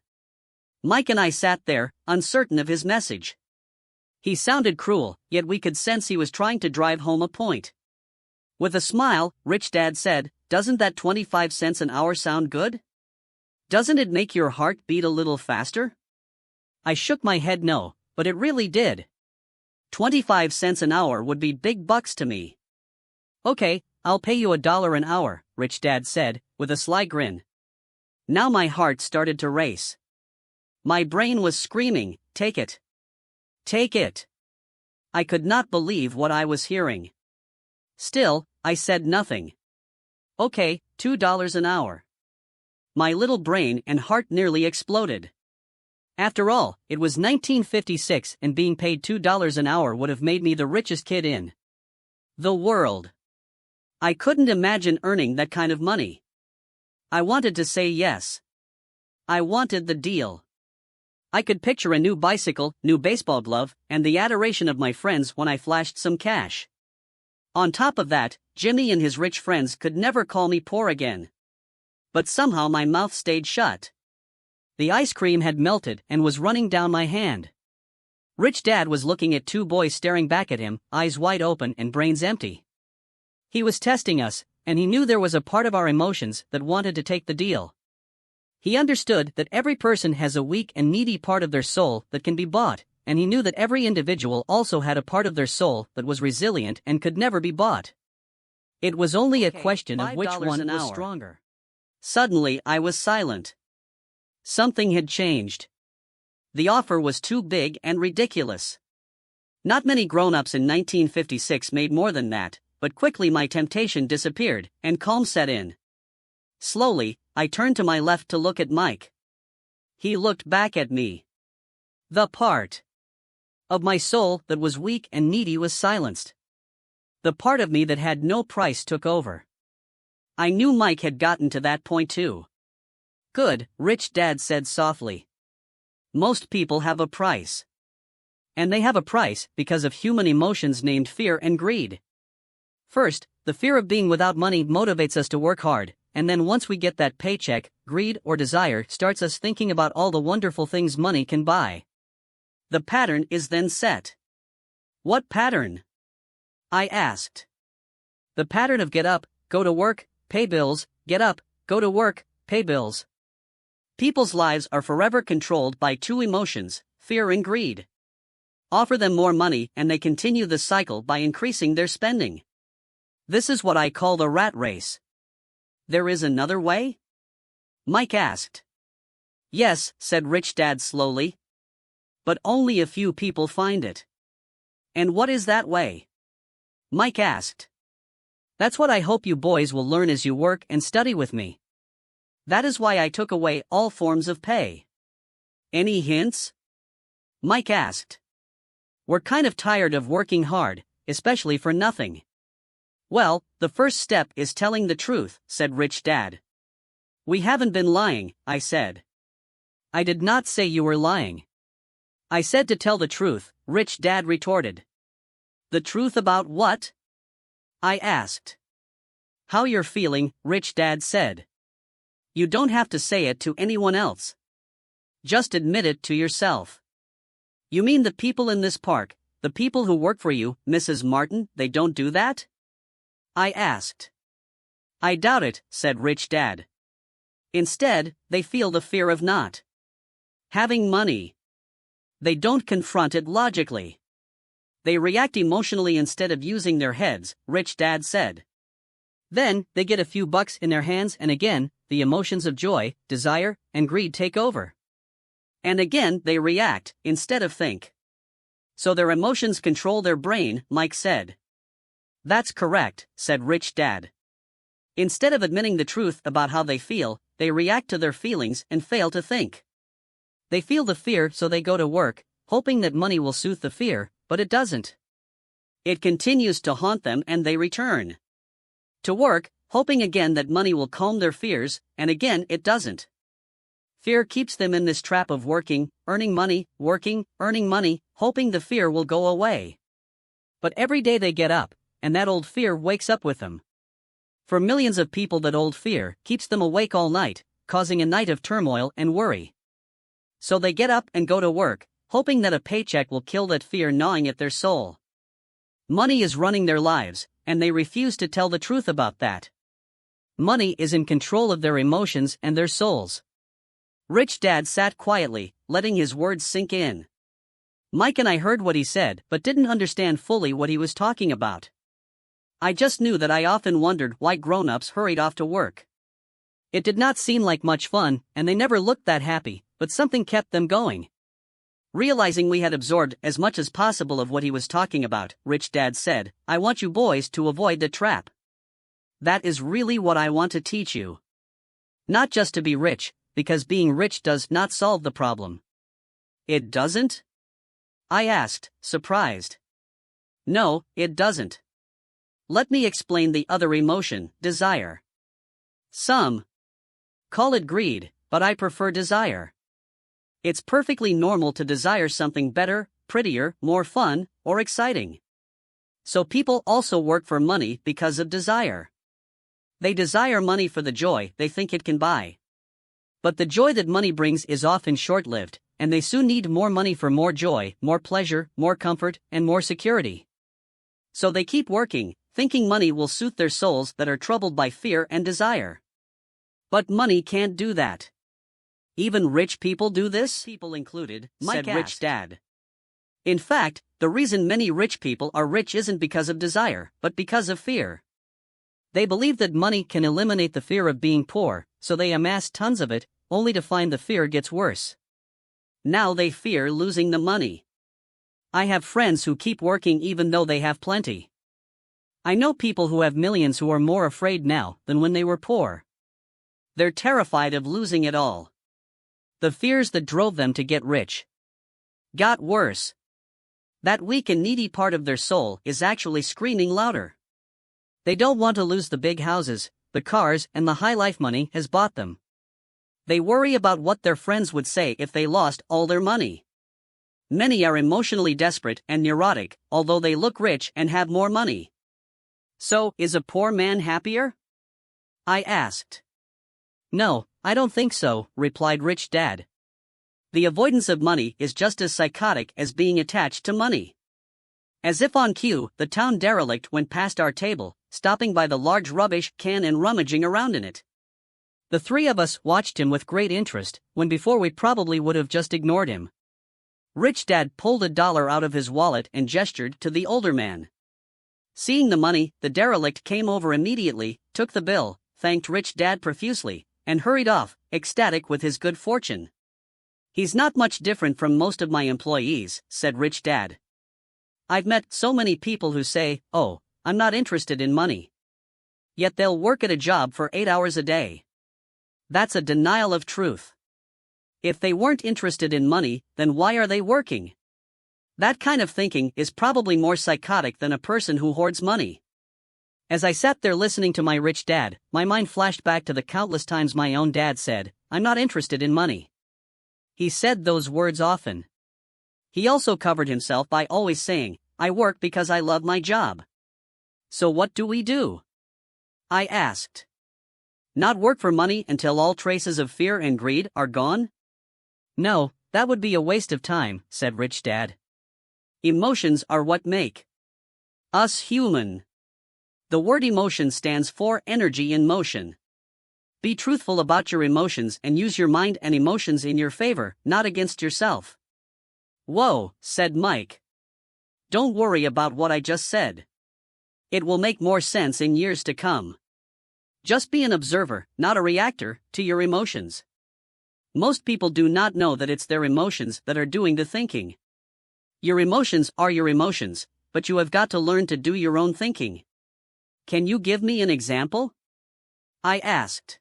Mike and I sat there, uncertain of his message. He sounded cruel, yet we could sense he was trying to drive home a point. With a smile, Rich Dad said, "Doesn't that 25 cents an hour sound good? Doesn't it make your heart beat a little faster?" I shook my head no, but it really did. 25 cents an hour would be big bucks to me. "Okay, I'll pay you $1 an hour," Rich Dad said, with a sly grin. Now my heart started to race. My brain was screaming, "Take it! Take it!" I could not believe what I was hearing. Still, I said nothing. "Okay, $2 an hour." My little brain and heart nearly exploded. After all, it was 1956 and being paid $2 an hour would have made me the richest kid in the world. I couldn't imagine earning that kind of money. I wanted to say yes. I wanted the deal. I could picture a new bicycle, new baseball glove, and the adoration of my friends when I flashed some cash. On top of that, Jimmy and his rich friends could never call me poor again. But somehow my mouth stayed shut. The ice cream had melted and was running down my hand. Rich Dad was looking at two boys staring back at him, eyes wide open and brains empty. He was testing us, and he knew there was a part of our emotions that wanted to take the deal. He understood that every person has a weak and needy part of their soul that can be bought, and he knew that every individual also had a part of their soul that was resilient and could never be bought. It was only a question of which one was stronger. Suddenly I was silent. Something had changed. The offer was too big and ridiculous. Not many grown-ups in 1956 made more than that, but quickly my temptation disappeared, and calm set in. Slowly, I turned to my left to look at Mike. He looked back at me. The part of my soul that was weak and needy was silenced. The part of me that had no price took over. I knew Mike had gotten to that point too. "Good," Rich Dad said softly. "Most people have a price. And they have a price because of human emotions named fear and greed. First, the fear of being without money motivates us to work hard, and then once we get that paycheck, greed or desire starts us thinking about all the wonderful things money can buy. The pattern is then set." "What pattern?" I asked. "The pattern of get up, go to work, pay bills, get up, go to work, pay bills." People's lives are forever controlled by two emotions, fear and greed. Offer them more money and they continue the cycle by increasing their spending. This is what I call the rat race. "There is another way?" Mike asked. "Yes," said Rich Dad slowly. "But only a few people find it." "And what is that way?" Mike asked. "That's what I hope you boys will learn as you work and study with me. That is why I took away all forms of pay." "Any hints?" Mike asked. "We're kind of tired of working hard, especially for nothing." "Well, the first step is telling the truth," said Rich Dad. "We haven't been lying," I said. "I did not say you were lying. I said to tell the truth," Rich Dad retorted. "The truth about what?" I asked. "How you're feeling," Rich Dad said. "You don't have to say it to anyone else. Just admit it to yourself." "You mean the people in this park, the people who work for you, Mrs. Martin, they don't do that?" I asked. "I doubt it," said Rich Dad. "Instead, they feel the fear of not having money. They don't confront it logically. They react emotionally instead of using their heads," Rich Dad said. "Then, they get a few bucks in their hands and again, the emotions of joy, desire, and greed take over. And again they react, instead of think. So their emotions control their brain," Mike said. "That's correct," said Rich Dad. "Instead of admitting the truth about how they feel, they react to their feelings and fail to think. They feel the fear so they go to work, hoping that money will soothe the fear, but it doesn't. It continues to haunt them and they return to work, hoping again that money will calm their fears, and again it doesn't. Fear keeps them in this trap of working, earning money, working, earning money, hoping the fear will go away. But every day they get up, and that old fear wakes up with them. For millions of people that old fear keeps them awake all night, causing a night of turmoil and worry. So they get up and go to work, hoping that a paycheck will kill that fear gnawing at their soul. Money is running their lives, and they refuse to tell the truth about that. Money is in control of their emotions and their souls. Rich Dad sat quietly, letting his words sink in. Mike and I heard what he said, but didn't understand fully what he was talking about. I just knew that I often wondered why grown-ups hurried off to work. It did not seem like much fun, and they never looked that happy, but something kept them going. Realizing we had absorbed as much as possible of what he was talking about, Rich Dad said, "I want you boys to avoid the trap. That is really what I want to teach you. Not just to be rich, because being rich does not solve the problem." "It doesn't?" I asked, surprised. "No, it doesn't. Let me explain the other emotion, desire. Some call it greed, but I prefer desire. It's perfectly normal to desire something better, prettier, more fun, or exciting. So people also work for money because of desire. They desire money for the joy they think it can buy. But the joy that money brings is often short-lived, and they soon need more money for more joy, more pleasure, more comfort, and more security. So they keep working, thinking money will soothe their souls that are troubled by fear and desire. But money can't do that. Even rich people do this? People included, said Rich Dad. In fact, the reason many rich people are rich isn't because of desire, but because of fear. They believe that money can eliminate the fear of being poor, so they amass tons of it, only to find the fear gets worse. Now they fear losing the money. I have friends who keep working even though they have plenty. I know people who have millions who are more afraid now than when they were poor. They're terrified of losing it all. The fears that drove them to get rich got worse. That weak and needy part of their soul is actually screaming louder. They don't want to lose the big houses, the cars, and the high life money has bought them. They worry about what their friends would say if they lost all their money. Many are emotionally desperate and neurotic, although they look rich and have more money. So, is a poor man happier? I asked. No, I don't think so, replied Rich Dad. The avoidance of money is just as psychotic as being attached to money. As if on cue, the town derelict went past our table, stopping by the large rubbish can and rummaging around in it. The three of us watched him with great interest, when before we probably would have just ignored him. Rich Dad pulled $1 out of his wallet and gestured to the older man. Seeing the money, the derelict came over immediately, took the bill, thanked Rich Dad profusely, and hurried off, ecstatic with his good fortune. He's not much different from most of my employees, said Rich Dad. I've met so many people who say, "Oh, I'm not interested in money." Yet they'll work at a job for 8 hours a day. That's a denial of truth. If they weren't interested in money, then why are they working? That kind of thinking is probably more psychotic than a person who hoards money. As I sat there listening to my Rich Dad, my mind flashed back to the countless times my own dad said, "I'm not interested in money." He said those words often. He also covered himself by always saying, "I work because I love my job." So what do we do? I asked. Not work for money until all traces of fear and greed are gone? No, that would be a waste of time, said Rich Dad. Emotions are what make us human. The word emotion stands for energy in motion. Be truthful about your emotions and use your mind and emotions in your favor, not against yourself. Whoa, said Mike. Don't worry about what I just said. It will make more sense in years to come. Just be an observer, not a reactor, to your emotions. Most people do not know that it's their emotions that are doing the thinking. Your emotions are your emotions, but you have got to learn to do your own thinking. Can you give me an example? I asked.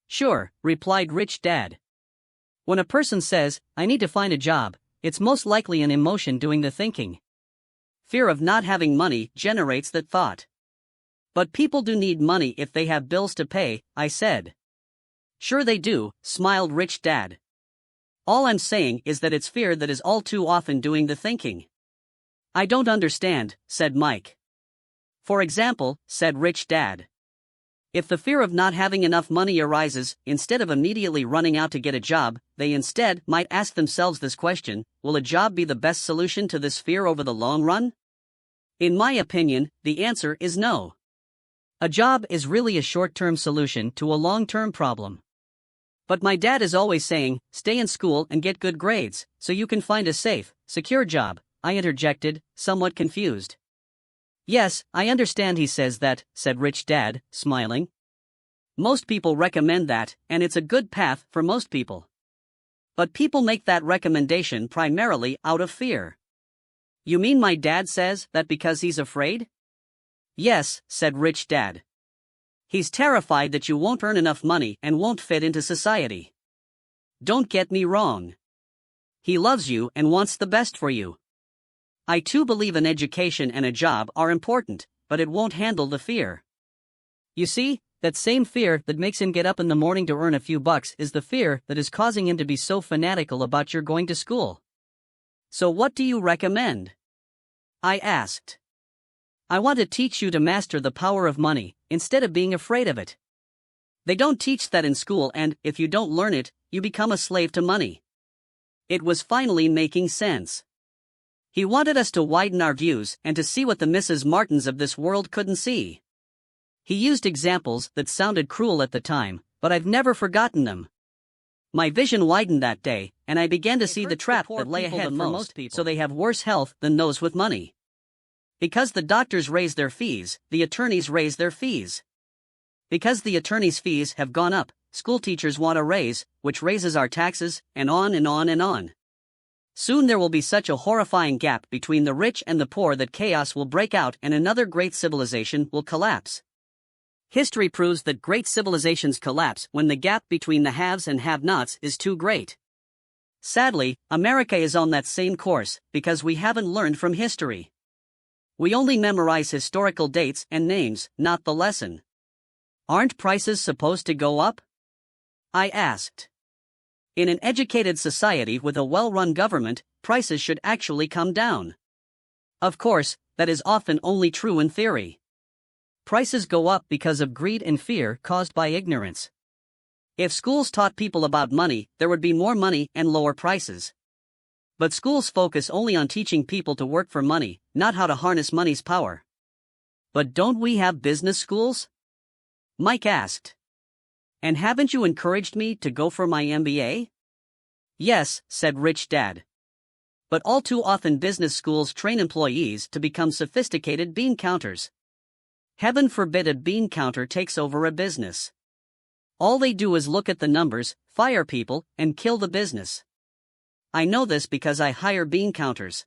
Sure, replied Rich Dad. When a person says, "I need to find a job," it's most likely an emotion doing the thinking. Fear of not having money generates that thought. But people do need money if they have bills to pay, I said. Sure they do, smiled Rich Dad. All I'm saying is that it's fear that is all too often doing the thinking. I don't understand, said Mike. For example, said Rich Dad. If the fear of not having enough money arises, instead of immediately running out to get a job, they instead might ask themselves this question: will a job be the best solution to this fear over the long run? In my opinion, the answer is no. A job is really a short-term solution to a long-term problem. But my dad is always saying, stay in school and get good grades, so you can find a safe, secure job, I interjected, somewhat confused. Yes, I understand he says that, said Rich Dad, smiling. Most people recommend that, and it's a good path for most people. But people make that recommendation primarily out of fear. You mean my dad says that because he's afraid? Yes, said Rich Dad. He's terrified that you won't earn enough money and won't fit into society. Don't get me wrong. He loves you and wants the best for you. I too believe an education and a job are important, but it won't handle the fear. You see, that same fear that makes him get up in the morning to earn a few bucks is the fear that is causing him to be so fanatical about your going to school. So what do you recommend? I asked. I want to teach you to master the power of money, instead of being afraid of it. They don't teach that in school, and if you don't learn it, you become a slave to money. It was finally making sense. He wanted us to widen our views and to see what the Mrs. Martins of this world couldn't see. He used examples that sounded cruel at the time, but I've never forgotten them. My vision widened that day, and I began to see the trap that lay ahead for most people, so they have worse health than those with money. Because the doctors raise their fees, the attorneys raise their fees. Because the attorneys' fees have gone up, school teachers want a raise, which raises our taxes, and on and on and on. Soon there will be such a horrifying gap between the rich and the poor that chaos will break out and another great civilization will collapse. History proves that great civilizations collapse when the gap between the haves and have-nots is too great. Sadly, America is on that same course because we haven't learned from history. We only memorize historical dates and names, not the lesson. Aren't prices supposed to go up? I asked. In an educated society with a well-run government, prices should actually come down. Of course, that is often only true in theory. Prices go up because of greed and fear caused by ignorance. If schools taught people about money, there would be more money and lower prices. But schools focus only on teaching people to work for money, not how to harness money's power. But don't we have business schools? Mike asked. And haven't you encouraged me to go for my MBA? Yes, said Rich Dad. But all too often business schools train employees to become sophisticated bean counters. Heaven forbid a bean counter takes over a business. All they do is look at the numbers, fire people, and kill the business. I know this because I hire bean counters.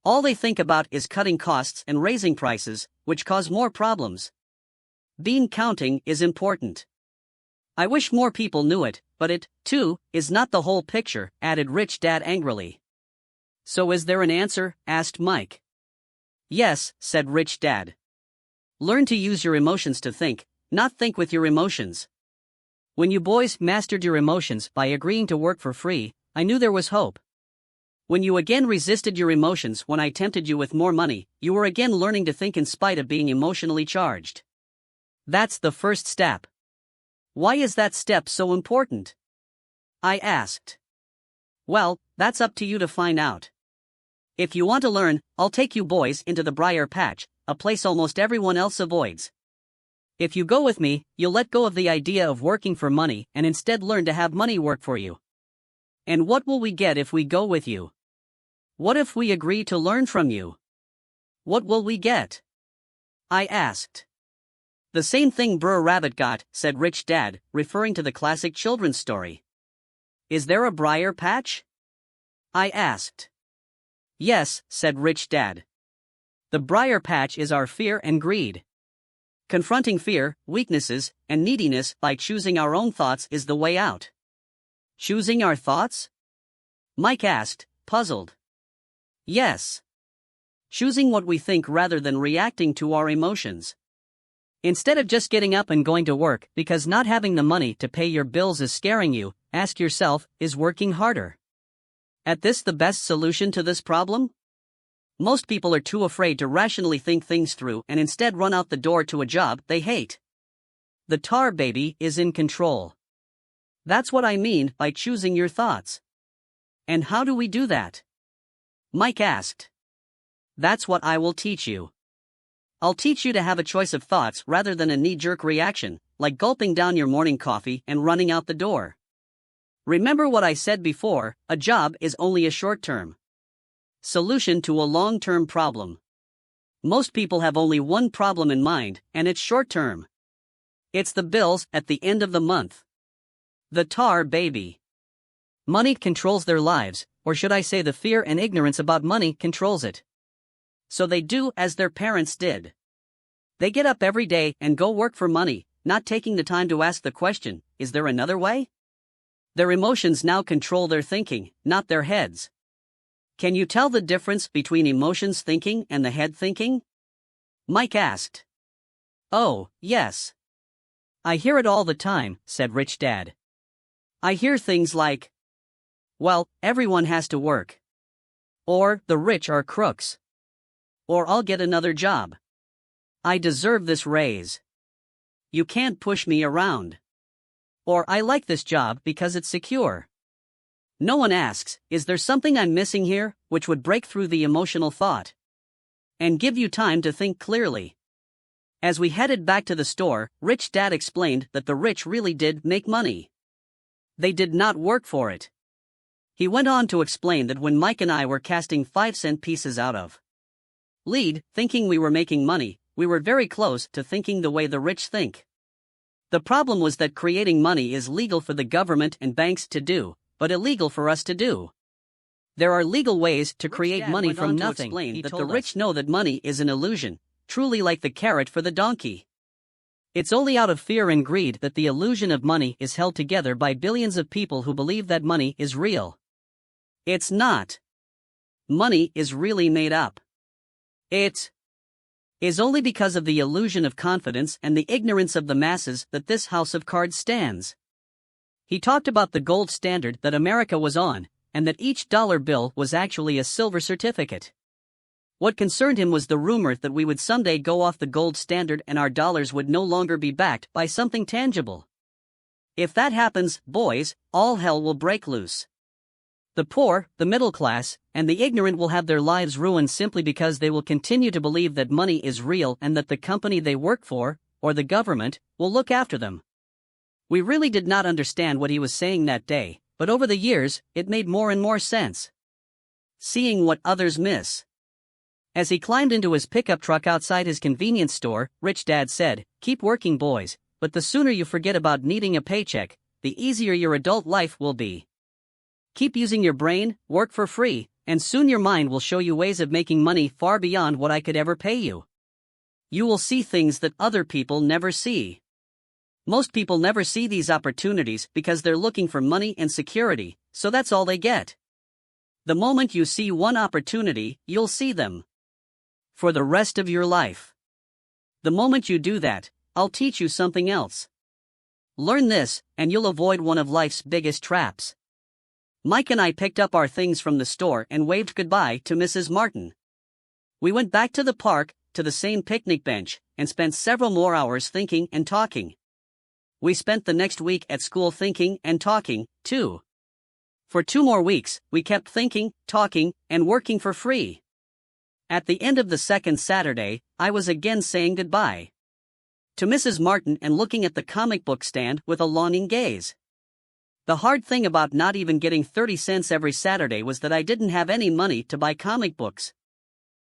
All they think about is cutting costs and raising prices, which cause more problems. Bean counting is important. I wish more people knew it, but it, too, is not the whole picture, added Rich Dad angrily. So is there an answer? Asked Mike. Yes, said Rich Dad. Learn to use your emotions to think, not think with your emotions. When you boys mastered your emotions by agreeing to work for free, I knew there was hope. When you again resisted your emotions when I tempted you with more money, you were again learning to think in spite of being emotionally charged. That's the first step. Why is that step so important? I asked. Well, that's up to you to find out. If you want to learn, I'll take you boys into the Briar Patch, a place almost everyone else avoids. If you go with me, you'll let go of the idea of working for money and instead learn to have money work for you. And what will we get if we go with you? What if we agree to learn from you? What will we get? I asked. The same thing Brer Rabbit got, said Rich Dad, referring to the classic children's story. Is there a briar patch? I asked. Yes, said Rich Dad. The briar patch is our fear and greed. Confronting fear, weaknesses, and neediness by choosing our own thoughts is the way out. Choosing our thoughts? Mike asked, puzzled. Yes. Choosing what we think rather than reacting to our emotions. Instead of just getting up and going to work because not having the money to pay your bills is scaring you, ask yourself, is working harder? At this the best solution to this problem? Most people are too afraid to rationally think things through and instead run out the door to a job they hate. The tar baby is in control. That's what I mean by choosing your thoughts. And how do we do that? Mike asked. That's what I will teach you. I'll teach you to have a choice of thoughts rather than a knee-jerk reaction, like gulping down your morning coffee and running out the door. Remember what I said before, a job is only a short-term solution to a long-term problem. Most people have only one problem in mind, and it's short-term. It's the bills at the end of the month. The tar baby. Money controls their lives, or should I say the fear and ignorance about money controls it. So they do as their parents did. They get up every day and go work for money, not taking the time to ask the question, is there another way? Their emotions now control their thinking, not their heads. Can you tell the difference between emotions thinking and the head thinking? Mike asked. Oh, yes. I hear it all the time, said Rich Dad. I hear things like, well, everyone has to work. Or, the rich are crooks. Or I'll get another job. I deserve this raise. You can't push me around. Or I like this job because it's secure. No one asks, is there something I'm missing here, which would break through the emotional thought and give you time to think clearly. As we headed back to the store, Rich Dad explained that the rich really did make money. They did not work for it. He went on to explain that when Mike and I were casting 5-cent pieces out of lead, thinking we were making money, we were very close to thinking the way the rich think. The problem was that creating money is legal for the government and banks to do, but illegal for us to do. There are legal ways to create money from nothing, that the rich know that money is an illusion, truly like the carrot for the donkey. It's only out of fear and greed that the illusion of money is held together by billions of people who believe that money is real. It's not. Money is really made up. It is only because of the illusion of confidence and the ignorance of the masses that this house of cards stands. He talked about the gold standard that America was on, and that each dollar bill was actually a silver certificate. What concerned him was the rumor that we would someday go off the gold standard and our dollars would no longer be backed by something tangible. If that happens, boys, all hell will break loose. The poor, the middle class, and the ignorant will have their lives ruined simply because they will continue to believe that money is real and that the company they work for, or the government, will look after them. We really did not understand what he was saying that day, but over the years, it made more and more sense. Seeing what others miss. As he climbed into his pickup truck outside his convenience store, Rich Dad said, "Keep working, boys, but the sooner you forget about needing a paycheck, the easier your adult life will be. Keep using your brain, work for free, and soon your mind will show you ways of making money far beyond what I could ever pay you. You will see things that other people never see." Most people never see these opportunities because they're looking for money and security, so that's all they get. The moment you see one opportunity, you'll see them for the rest of your life. The moment you do that, I'll teach you something else. Learn this, and you'll avoid one of life's biggest traps. Mike and I picked up our things from the store and waved goodbye to Mrs. Martin. We went back to the park, to the same picnic bench, and spent several more hours thinking and talking. We spent the next week at school thinking and talking, too. For 2 more weeks, we kept thinking, talking, and working for free. At the end of the second Saturday, I was again saying goodbye to Mrs. Martin and looking at the comic book stand with a longing gaze. The hard thing about not even getting 30 cents every Saturday was that I didn't have any money to buy comic books.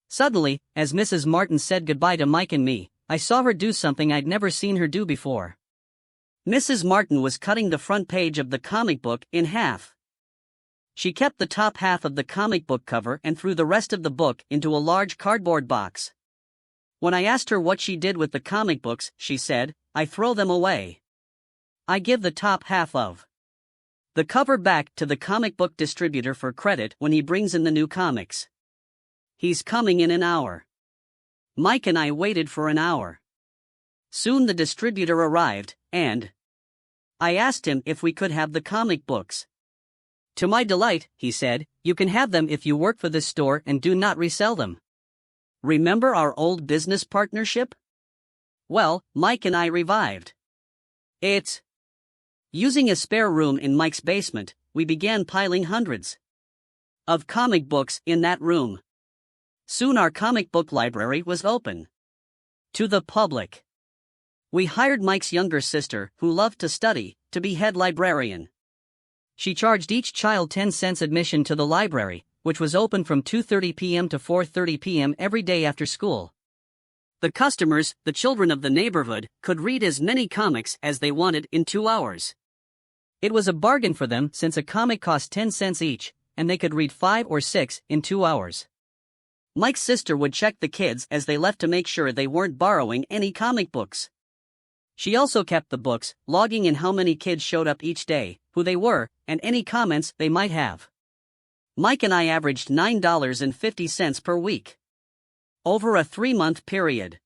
Suddenly, as Mrs. Martin said goodbye to Mike and me, I saw her do something I'd never seen her do before. Mrs. Martin was cutting the front page of the comic book in half. She kept the top half of the comic book cover and threw the rest of the book into a large cardboard box. When I asked her what she did with the comic books, she said, "I throw them away. I give the top half of the cover back to the comic book distributor for credit when he brings in the new comics. He's coming in an hour." Mike and I waited for an hour. Soon the distributor arrived, and I asked him if we could have the comic books. "To my delight," he said, "you can have them if you work for this store and do not resell them. Remember our old business partnership?" Well, Mike and I revived. It's using a spare room in Mike's basement, we began piling hundreds of comic books in that room. Soon our comic book library was open to the public. We hired Mike's younger sister, who loved to study, to be head librarian. She charged each child 10 cents admission to the library, which was open from 2:30 p.m. to 4:30 p.m. every day after school. The customers, the children of the neighborhood, could read as many comics as they wanted in 2 hours. It was a bargain for them since a comic cost 10 cents each, and they could read 5 or 6 in 2 hours. Mike's sister would check the kids as they left to make sure they weren't borrowing any comic books. She also kept the books, logging in how many kids showed up each day, who they were, and any comments they might have. Mike and I averaged $9.50 per week over a 3-month period.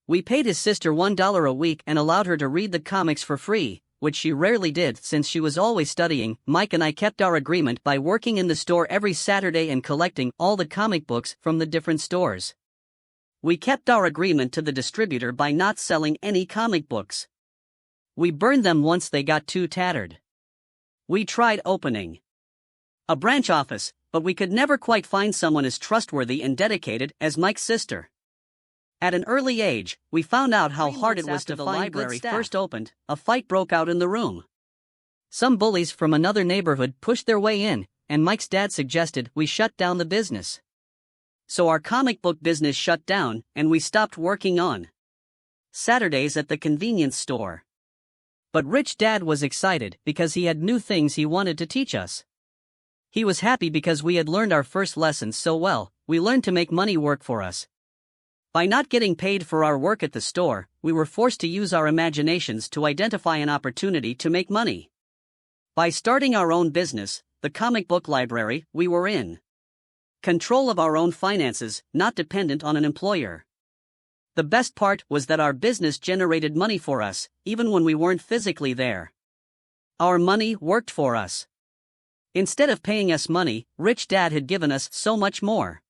We paid his sister $1 a week and allowed her to read the comics for free, which she rarely did since she was always studying. Mike and I kept our agreement by working in the store every Saturday and collecting all the comic books from the different stores. We kept our agreement to the distributor by not selling any comic books. We burned them once they got too tattered. We tried opening a branch office, but we could never quite find someone as trustworthy and dedicated as Mike's sister. At an early age, we found out how hard it was to find. The library first opened, a fight broke out in the room. Some bullies from another neighborhood pushed their way in, and Mike's dad suggested we shut down the business. So our comic book business shut down, and we stopped working on Saturdays at the convenience store. But Rich Dad was excited because he had new things he wanted to teach us. He was happy because we had learned our first lessons so well. We learned to make money work for us. By not getting paid for our work at the store, we were forced to use our imaginations to identify an opportunity to make money. By starting our own business, the comic book library, we were in control of our own finances, not dependent on an employer. The best part was that our business generated money for us, even when we weren't physically there. Our money worked for us. Instead of paying us money, Rich Dad had given us so much more.